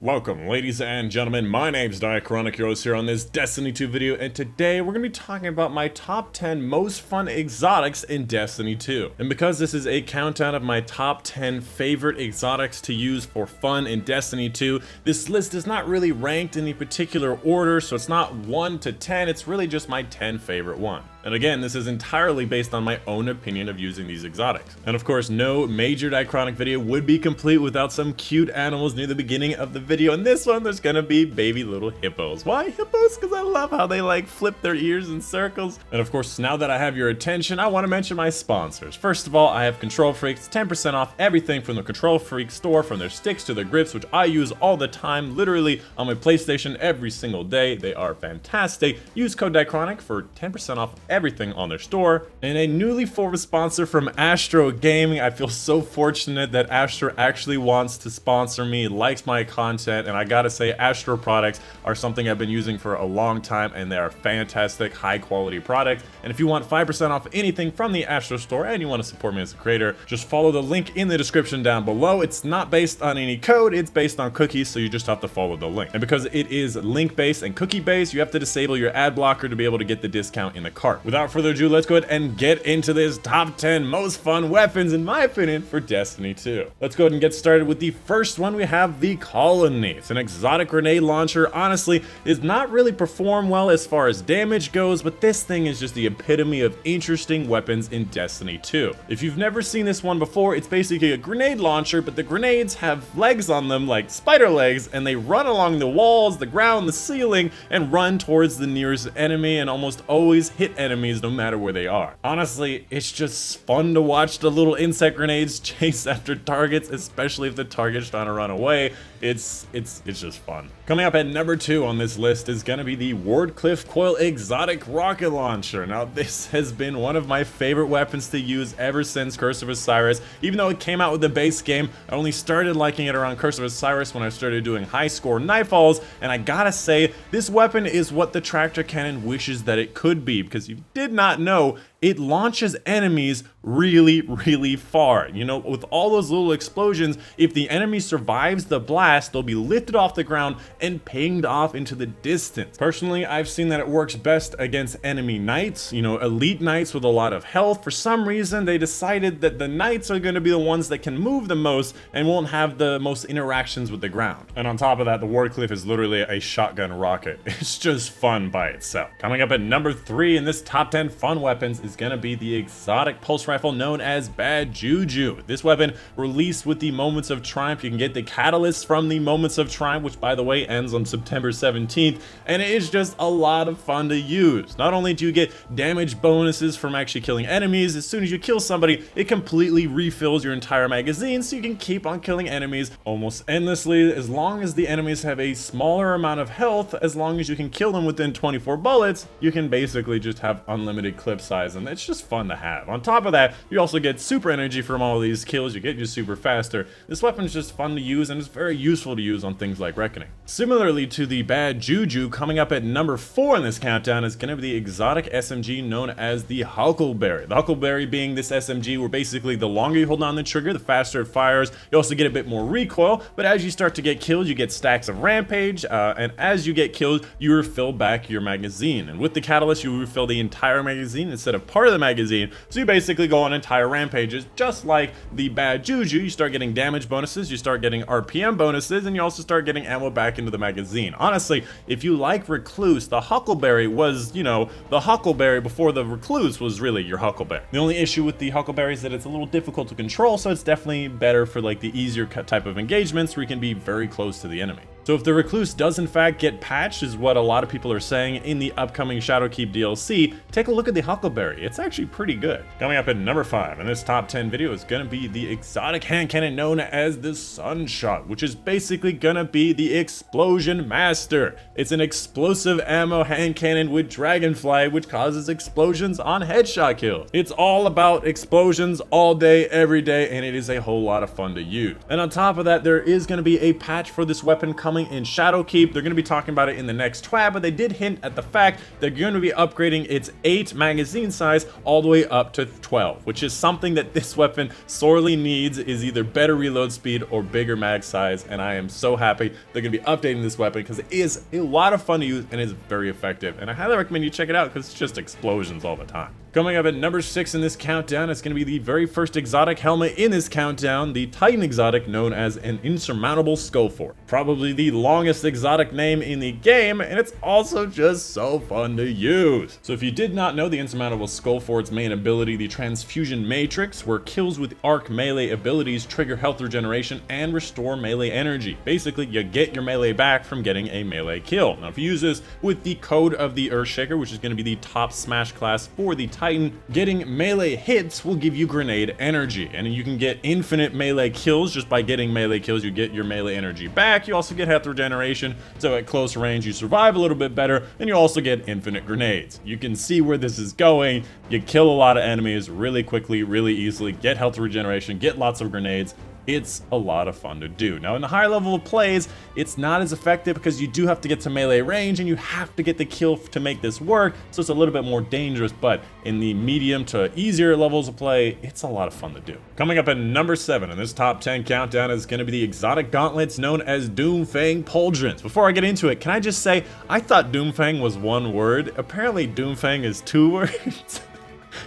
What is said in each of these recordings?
Welcome, ladies and gentlemen. My name's Dychronic, your host here on this Destiny 2 video, and today we're going to be talking about my top 10 most fun exotics in Destiny 2. And because this is a countdown of my top 10 favorite exotics to use for fun in Destiny 2, this list is not really ranked in any particular order, so it's not 1 to 10, it's really just my 10 favorite one. And again, this is entirely based on my own opinion of using these exotics. And of course, no major Dychronic video would be complete without some cute animals near the beginning of the video. In this one, there's gonna be baby little hippos. Why hippos? Because I love how they like flip their ears in circles. And of course, now that I have your attention, I want to mention my sponsors. First of all, I have Kontrol Freeks, 10% off everything from the Kontrol Freaks store, from their sticks to their grips, which I use all the time, literally on my PlayStation every single day. They are fantastic. Use code Dychronic for 10% off everything on their store. And a newly formed sponsor from Astro Gaming. I feel so fortunate that Astro actually wants to sponsor me, likes my content, and I gotta say, Astro products are something I've been using for a long time, and they are fantastic, high quality products. And if you want 5% off anything from the Astro store and you want to support me as a creator, just follow the link in the description down below. It's not based on any code, it's based on cookies, so you just have to follow the link. And because it is link based and cookie based, you have to disable your ad blocker to be able to get the discount in the cart. Without further ado, let's go ahead and get into this top 10 most fun weapons, in my opinion, for Destiny 2. Let's go ahead and get started with the first one. We have the Colony. It's an exotic grenade launcher. Honestly, it's not really perform well as far as damage goes, but this thing is just the epitome of interesting weapons in Destiny 2. If you've never seen this one before, it's basically a grenade launcher, but the grenades have legs on them like spider legs, and they run along the walls, the ground, the ceiling, and run towards the nearest enemy, and almost always hit enemies no matter where they are. Honestly, it's just fun to watch the little insect grenades chase after targets, especially if the target's trying to run away. It's just fun. Coming up at number 2 on this list is gonna be the Wardcliff Coil Exotic Rocket Launcher. Now, this has been one of my favorite weapons to use ever since Curse of Osiris. Even though it came out with the base game, I only started liking it around Curse of Osiris when I started doing high score nightfalls, and I gotta say, this weapon is what the tractor cannon wishes that it could be, because you did not know, it launches enemies really, really far. You know, with all those little explosions, if the enemy survives the blast, they'll be lifted off the ground and pinged off into the distance. Personally, I've seen that it works best against enemy knights, you know, elite knights with a lot of health. For some reason, they decided that the knights are going to be the ones that can move the most and won't have the most interactions with the ground. And on top of that, the Wardcliff is literally a shotgun rocket. It's just fun by itself. Coming up at number 3 in this top 10 fun weapons is gonna be the exotic pulse rifle known as Bad Juju. This weapon released with the Moments of Triumph. You can get the catalyst from the Moments of Triumph, which by the way ends on September 17th, and it is just a lot of fun to use. Not only do you get damage bonuses from actually killing enemies, as soon as you kill somebody, it completely refills your entire magazine, so you can keep on killing enemies almost endlessly, as long as the enemies have a smaller amount of health. As long as you can kill them within 24 bullets, you can basically just have unlimited clip size, and it's just fun to have. On top of that, you also get super energy from all of these kills. You get your super faster. This weapon is just fun to use, and it's very useful to use on things like Reckoning. Similarly to the Bad Juju, coming up at number 4 in this countdown is going to be the exotic SMG known as the Huckleberry. The Huckleberry being this SMG where basically the longer you hold on the trigger, the faster it fires. You also get a bit more recoil, but as you start to get killed, you get stacks of rampage, and as you get killed, you refill back your magazine. And with the catalyst, you refill the entire magazine instead of part of the magazine, so you basically go on entire rampages. Just like the Bad Juju, you start getting damage bonuses, you start getting RPM bonuses, and you also start getting ammo back into the magazine. Honestly, if you like Recluse, the Huckleberry was, you know, the Huckleberry before the Recluse was really your Huckleberry. The only issue with the Huckleberry is that it's a little difficult to control, so it's definitely better for like the easier type of engagements where you can be very close to the enemy. So if the Recluse does in fact get patched, is what a lot of people are saying in the upcoming Shadowkeep DLC, take a look at the Huckleberry. It's actually pretty good. Coming up at number 5 in this top 10 video is going to be the exotic hand cannon known as the Sunshot, which is basically going to be the Explosion Master. It's an explosive ammo hand cannon with Dragonfly, which causes explosions on headshot kills. It's all about explosions all day, every day, and it is a whole lot of fun to use. And on top of that, there is going to be a patch for this weapon coming building in Shadowkeep. They're going to be talking about it in the next twab, but they did hint at the fact they're going to be upgrading its 8 magazine size all the way up to 12, which is something that this weapon sorely needs, is either better reload speed or bigger mag size, and I am so happy they're going to be updating this weapon because it is a lot of fun to use and is very effective, and I highly recommend you check it out because it's just explosions all the time. Coming up at number 6 in this countdown, it's going to be the very first exotic helmet in this countdown, the Titan exotic known as an Insurmountable Skull. Probably the longest exotic name in the game, and it's also just so fun to use. So if you did not know, the Insurmountable Skull Ford's main ability, the Transfusion Matrix, where kills with arc melee abilities trigger health regeneration and restore melee energy. Basically, you get your melee back from getting a melee kill. Now, if you use this with the Code of the Earthshaker, which is going to be the top smash class for the Titan, getting melee hits will give you grenade energy, and you can get infinite melee kills just by getting melee kills. You get your melee energy back. You also get health regeneration, so at close range you survive a little bit better, and you also get infinite grenades. You can see where this is going. You kill a lot of enemies really quickly, really easily, get health regeneration, get lots of grenades. It's a lot of fun to do. Now, in the higher level of plays, it's not as effective because you do have to get to melee range and you have to get the kill to make this work, so it's a little bit more dangerous, but in the medium to easier levels of play, it's a lot of fun to do. Coming up at number 7 in this top 10 countdown is going to be the exotic gauntlets known as Fang Pauldrons. Before I get into it, can I just say, I thought Fang was one word. Apparently Fang is 2 words.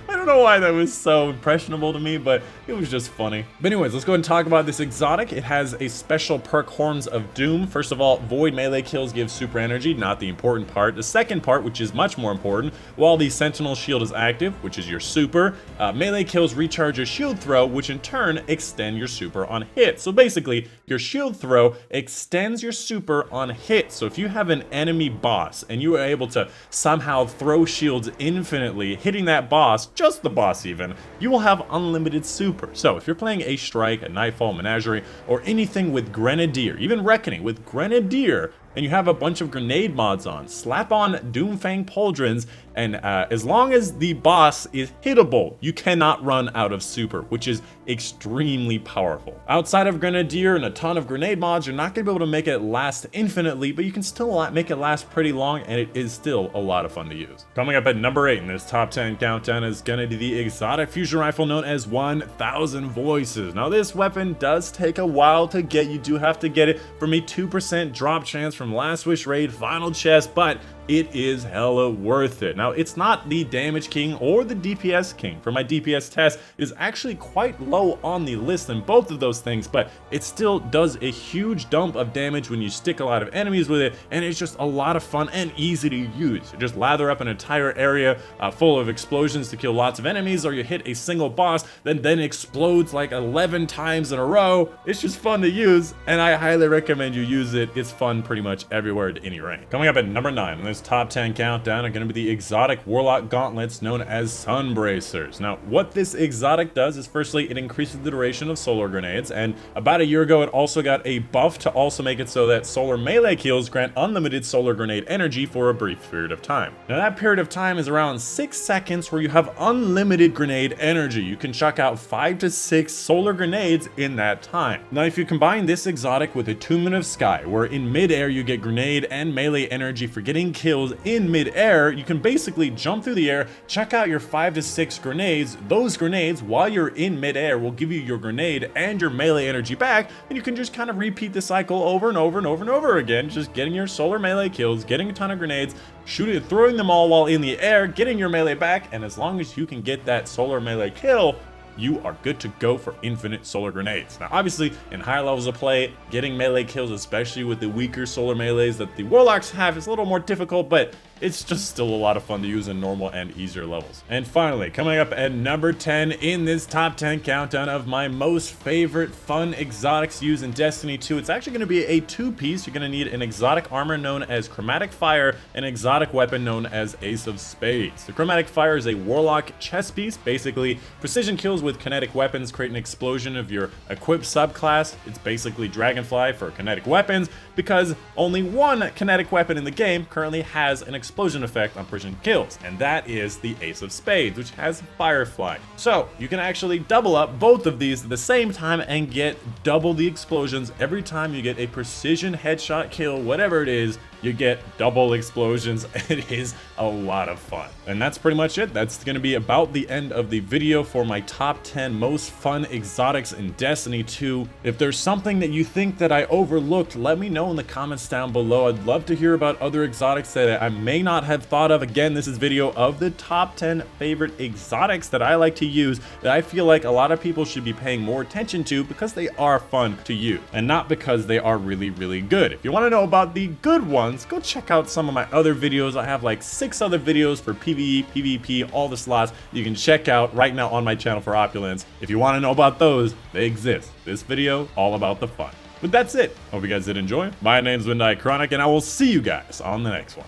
I don't know why that was so impressionable to me, but it was just funny. But anyways, let's go ahead and talk about this exotic. It has a special perk, Horns of Doom. First of all, void melee kills give super energy, not the important part. The second part, which is much more important, while the Sentinel Shield is active, which is your super, melee kills recharge your shield throw, which in turn extend your super on hit. So basically, your shield throw extends your super on hit. So if you have an enemy boss and you are able to somehow throw shields infinitely, hitting that boss, just the boss even, you will have unlimited super. So if you're playing a Strike, a Nightfall, Menagerie, or anything with Grenadier, even Reckoning with Grenadier, and you have a bunch of grenade mods on, slap on Fang Pauldrons, and as long as the boss is hittable, you cannot run out of super, which is extremely powerful. Outside of Grenadier and a ton of grenade mods, you're not going to be able to make it last infinitely, but you can still make it last pretty long, and it is still a lot of fun to use. Coming up at number 8 in this top 10 countdown is going to be the exotic fusion rifle known as 1000 Voices. Now, this weapon does take a while to get. You do have to get it from a 2% drop chance from Last Wish Raid Final Chest, but it is hella worth it. Now, it's not the damage king or the DPS king. For my DPS test, it is actually quite low on the list in both of those things, but it still does a huge dump of damage when you stick a lot of enemies with it, and it's just a lot of fun and easy to use. You just lather up an entire area full of explosions to kill lots of enemies, or you hit a single boss that then explodes like 11 times in a row. It's just fun to use, and I highly recommend you use it. It's fun pretty much everywhere at any rank. Coming up at number 9 in this top 10 countdown are going to be the exotic warlock gauntlets known as Sunbracers. Now, what this exotic does is, firstly, it increases the duration of solar grenades, and about a year ago it also got a buff to also make it so that solar melee kills grant unlimited solar grenade energy for a brief period of time. Now, that period of time is around 6 seconds where you have unlimited grenade energy. You can chuck out 5 to 6 solar grenades in that time. Now, if you combine this exotic with Attunement of Sky, where in mid-air you get grenade and melee energy for getting kills in mid-air, you can basically jump through the air, check out your 5 to 6 grenades. Those grenades, while you're in mid-air, will give you your grenade and your melee energy back, and you can just kind of repeat the cycle over and over and over and over again, just getting your solar melee kills, getting a ton of grenades, shooting, throwing them all while in the air, getting your melee back, and as long as you can get that solar melee kill, you are good to go for infinite solar grenades. Now, obviously, in higher levels of play, getting melee kills, especially with the weaker solar melees that the warlocks have, is a little more difficult, but it's just still a lot of fun to use in normal and easier levels. And finally, coming up at number 10 in this top 10 countdown of my most favorite fun exotics used in Destiny 2, it's actually going to be a 2-piece. You're going to need an exotic armor known as Chromatic Fire and an exotic weapon known as Ace of Spades. The Chromatic Fire is a warlock chess piece. Basically, precision kills with kinetic weapons create an explosion of your equipped subclass. It's basically Dragonfly for kinetic weapons, because only one kinetic weapon in the game currently has an explosion explosion effect on precision kills, and that is the Ace of Spades, which has Firefly. So you can actually double up both of these at the same time and get double the explosions every time you get a precision headshot kill, whatever it is. You get double explosions. It is a lot of fun. And that's pretty much it. That's going to be about the end of the video for my top 10 most fun exotics in Destiny 2. If there's something that you think that I overlooked, let me know in the comments down below. I'd love to hear about other exotics that I may not have thought of. Again, this is video of the top 10 favorite exotics that I like to use, that I feel like a lot of people should be paying more attention to because they are fun to use and not because they are really, really good. If you want to know about the good ones, go check out some of my other videos. I have like 6 other videos for PvE, PvP, all the slots you can check out right now on my channel for Opulence. If you want to know about those, they exist. This video, all about the fun. But that's it. Hope you guys did enjoy. My name's been Dychronic, and I will see you guys on the next one.